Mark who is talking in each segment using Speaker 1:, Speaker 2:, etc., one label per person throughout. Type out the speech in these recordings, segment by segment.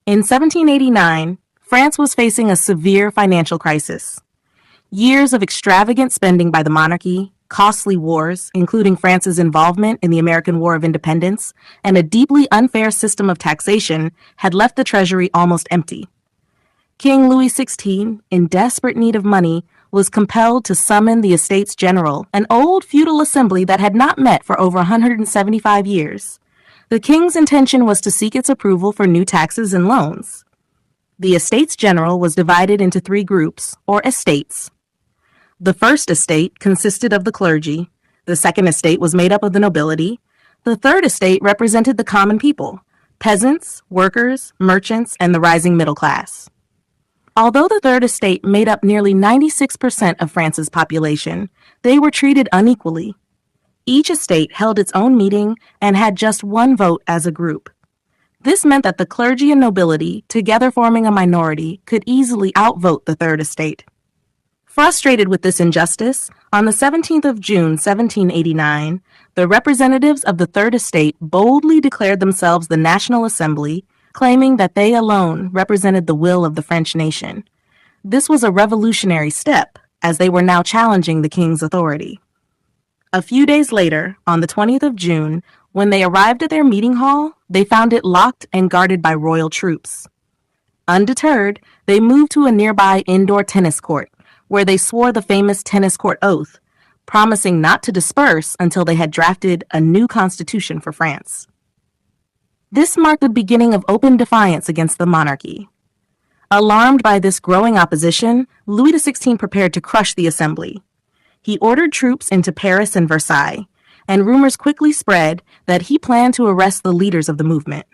Speaker 1: In 1789, France was facing a severe financial crisis. Years of extravagant spending by the monarchy, costly wars, including France's involvement in the American War of Independence, and a deeply unfair system of taxation had left the treasury almost empty. King Louis XVI, in desperate need of money, was compelled to summon the Estates General, an old feudal assembly that had not met for over 175 years. The king's intention was to seek its approval for new taxes and loans. The Estates General was divided into 3 groups, or estates. The first estate consisted of the clergy, the second estate was made up of the nobility, the third estate represented the common people, peasants, workers, merchants, and the rising middle class. Although the third estate made up nearly 96% of France's population, they were treated unequally. Each estate held its own meeting and had just one vote as a group. This meant that the clergy and nobility, together forming a minority, could easily outvote the third estate. Frustrated with this injustice, on the 17th of June, 1789, the representatives of the Third Estate boldly declared themselves the National Assembly, claiming that they alone represented the will of the French nation. This was a revolutionary step, as they were now challenging the king's authority. A few days later, on the 20th of June, when they arrived at their meeting hall, they found it locked and guarded by royal troops. Undeterred, they moved to a nearby indoor tennis court, where they swore the famous tennis court oath, promising not to disperse until they had drafted a new constitution for France. This marked the beginning of open defiance against the monarchy. Alarmed by this growing opposition, Louis XVI prepared to crush the assembly. He ordered troops into Paris and Versailles, and rumors quickly spread that he planned to arrest the leaders of the movement.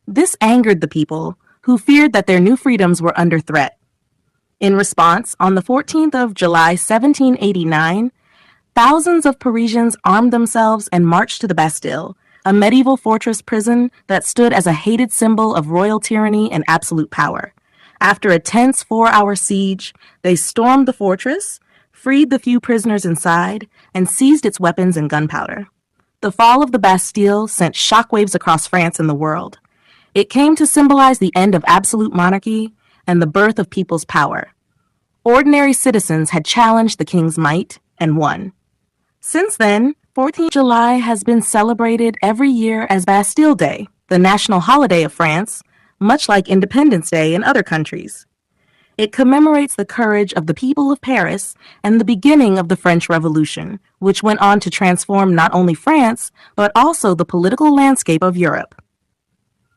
Speaker 1: This angered the people, who feared that their new freedoms were under threat. In response, on the 14th of July, 1789, thousands of Parisians armed themselves and marched to the Bastille, a medieval fortress prison that stood as a hated symbol of royal tyranny and absolute power. After a tense 4-hour siege, they stormed the fortress, freed the few prisoners inside, and seized its weapons and gunpowder. The fall of the Bastille sent shockwaves across France and the world. It came to symbolize the end of absolute monarchy and the birth of people's power. Ordinary citizens had challenged the king's might and won. Since then, 14th July has been celebrated every year as Bastille Day, the national holiday of France, much like Independence Day in other countries. It commemorates the courage of the people of Paris and the beginning of the French Revolution, which went on to transform not only France, but also the political landscape of Europe.